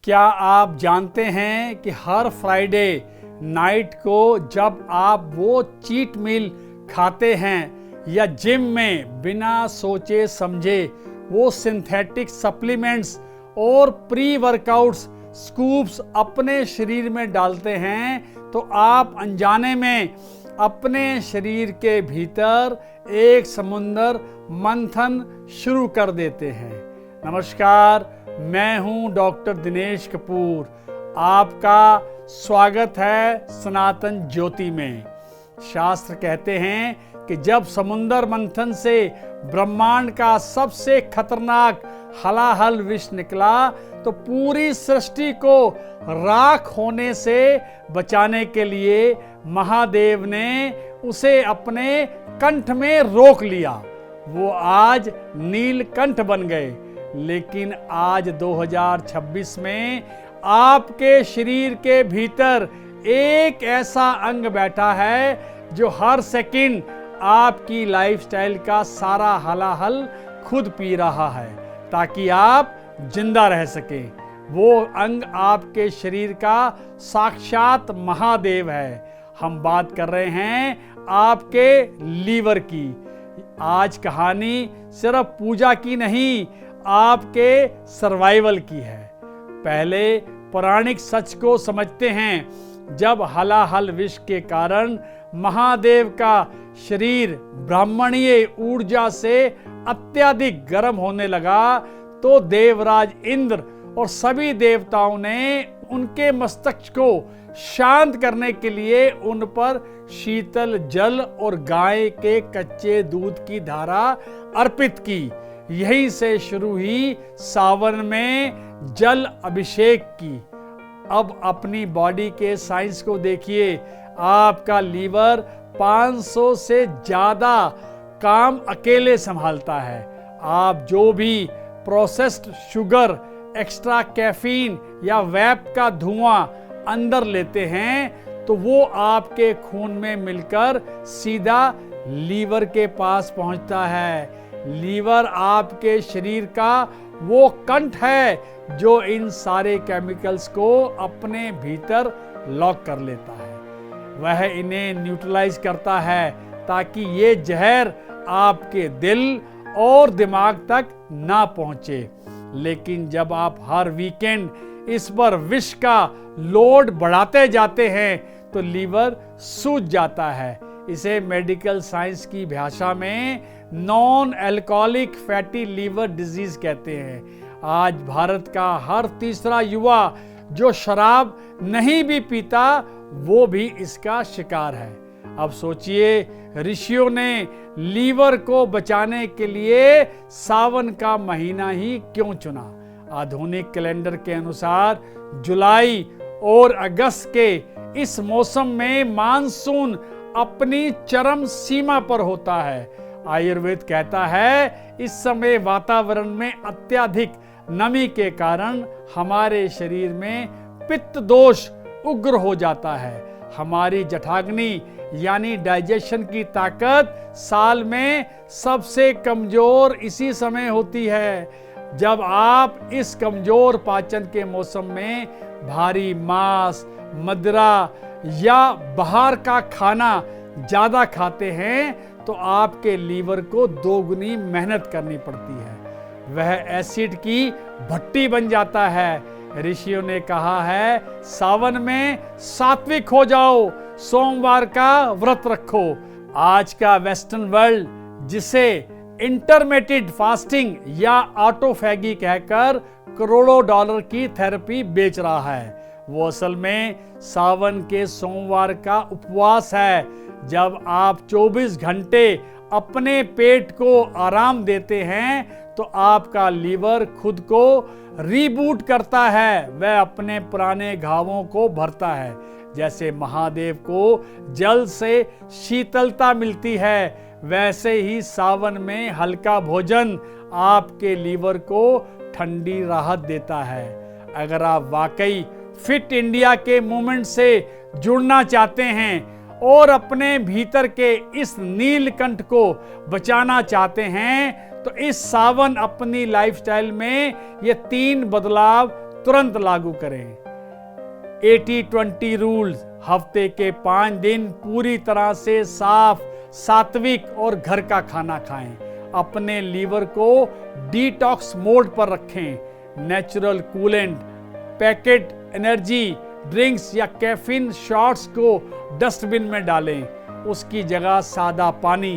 क्या आप जानते हैं कि हर फ्राइडे नाइट को जब आप वो चीट मील खाते हैं या जिम में बिना सोचे समझे वो सिंथेटिक सप्लीमेंट्स और प्री वर्कआउट्स स्कूप्स अपने शरीर में डालते हैं तो आप अनजाने में अपने शरीर के भीतर एक समुंदर मंथन शुरू कर देते हैं। नमस्कार, मैं हूं डॉक्टर दिनेश कपूर। आपका स्वागत है सनातन ज्योति में। शास्त्र कहते हैं कि जब समुंदर मंथन से ब्रह्मांड का सबसे खतरनाक हलाहल विष निकला तो पूरी सृष्टि को राख होने से बचाने के लिए महादेव ने उसे अपने कंठ में रोक लिया। वो आज नीलकंठ बन गए। लेकिन आज 2026 में आपके शरीर के भीतर एक ऐसा अंग बैठा है जो हर सेकंड आपकी लाइफस्टाइल का सारा हलाहल खुद पी रहा है ताकि आप जिंदा रह सके। वो अंग आपके शरीर का साक्षात महादेव है। हम बात कर रहे हैं आपके लीवर की। आज कहानी सिर्फ पूजा की नहीं, आपके सर्वाइवल की है। पहले पौराणिक सच को समझते हैं। जब हलाहल विष के कारण महादेव का शरीर ब्राह्मणीय ऊर्जा से अत्यधिक गर्म होने लगा तो देवराज इंद्र और सभी देवताओं ने उनके मस्तक को शांत करने के लिए उन पर शीतल जल और गाय के कच्चे दूध की धारा अर्पित की। यहीं से शुरू हुई सावन में जल अभिषेक की। अब अपनी बॉडी के साइंस को देखिए। आपका लीवर 500 से ज्यादा काम अकेले संभालता है। आप जो भी प्रोसेस्ड शुगर, एक्स्ट्रा कैफीन या वैप का धुआं अंदर लेते हैं तो वो आपके खून में मिलकर सीधा लीवर के पास पहुंचता है। लीवर आपके शरीर का वो कंठ है जो इन सारे केमिकल्स को अपने भीतर लॉक कर लेता है। वह इन्हें न्यूट्रलाइज करता है ताकि ये जहर आपके दिल और दिमाग तक ना पहुंचे। लेकिन जब आप हर वीकेंड इस पर विष का लोड बढ़ाते जाते हैं तो लीवर सूज जाता है। इसे मेडिकल साइंस की भाषा में non alcoholic fatty liver disease कहते हैं। आज भारत का हर तीसरा युवा जो शराब नहीं भी पीता वो भी इसका शिकार है। अब सोचिए, ऋषियों ने लीवर को बचाने के लिए सावन का महीना ही क्यों चुना। आधुनिक कैलेंडर के अनुसार जुलाई और अगस्त के इस मौसम में मानसून अपनी चरम सीमा पर होता है। आयुर्वेद कहता है इस समय वातावरण में अत्यधिक नमी के कारण हमारे शरीर में पित्त दोष उग्र हो जाता है। हमारी जठराग्नि यानी डाइजेशन की ताकत साल में सबसे कमजोर इसी समय होती है। जब आप इस कमजोर पाचन के मौसम में भारी मांस, मदिरा या बाहर का खाना ज्यादा खाते हैं तो आपके लीवर को दोगुनी मेहनत करनी पड़ती है। वह एसिड की भट्टी बन जाता है। ऋषियों ने कहा है सावन में सात्विक हो जाओ, सोमवार का व्रत रखो। आज का वेस्टर्न वर्ल्ड जिसे इंटरमिटेंट फास्टिंग या ऑटोफैगी कहकर करोड़ों डॉलर की थेरेपी बेच रहा है, वो असल में सावन के सोमवार का उपवास है। जब आप 24 घंटे अपने पेट को आराम देते हैं तो आपका लीवर खुद को रीबूट करता है। वह अपने पुराने घावों को भरता है। जैसे महादेव को जल से शीतलता मिलती है वैसे ही सावन में हल्का भोजन आपके लीवर को ठंडी राहत देता है। अगर आप वाकई फिट इंडिया के मूवमेंट से जुड़ना चाहते हैं और अपने भीतर के इस नीलकंठ को बचाना चाहते हैं तो इस सावन अपनी लाइफस्टाइल में ये 3 बदलाव तुरंत लागू करें। 80-20 रूल्स, हफ्ते के 5 दिन पूरी तरह से साफ, सात्विक और घर का खाना खाएं। अपने लीवर को डिटॉक्स मोड पर रखें। Natural coolant, packet energy drinks या कैफीन शॉट्स को डस्टबिन में डालें। उसकी जगह सादा पानी,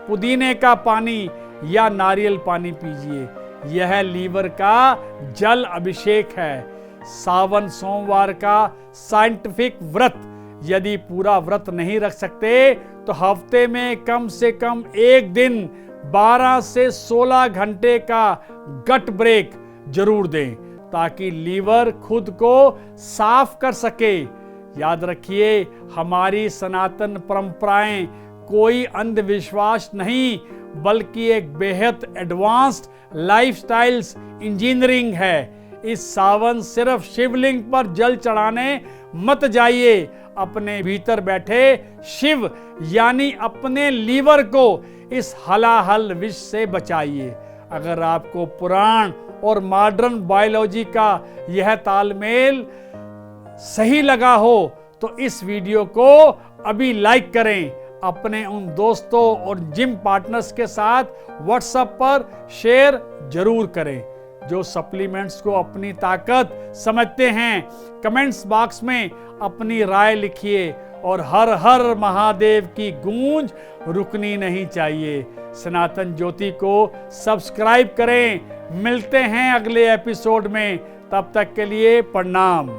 पुदीने का पानी या नारियल पानी पीजिए। यह लीवर का जल अभिषेक है। सावन सोमवार का साइंटिफिक व्रत, यदि पूरा व्रत नहीं रख सकते तो हफ्ते में कम से कम एक दिन 12 से 16 घंटे का गट ब्रेक जरूर दें, ताकि लीवर खुद को साफ कर सके। याद रखिए, हमारी सनातन परंपराएं कोई अंधविश्वास नहीं, बल्कि एक बेहद एडवांस्ड लाइफस्टाइल्स इंजीनियरिंग है। इस सावन सिर्फ शिवलिंग पर जल चढ़ाने मत जाइए, अपने भीतर बैठे शिव यानी अपने लीवर को इस हलाहल विष से बचाइए। अगर आपको पुराण और मॉडर्न बायोलॉजी का यह तालमेल सही लगा हो तो इस वीडियो को अभी लाइक करें। अपने उन दोस्तों और जिम पार्टनर्स के साथ व्हाट्सएप पर शेयर जरूर करें जो सप्लीमेंट्स को अपनी ताकत समझते हैं। कमेंट्स बॉक्स में अपनी राय लिखिए और हर हर महादेव की गूंज रुकनी नहीं चाहिए। सनातन ज्योति को सब्सक्राइब करें। मिलते हैं अगले एपिसोड में, तब तक के लिए प्रणाम।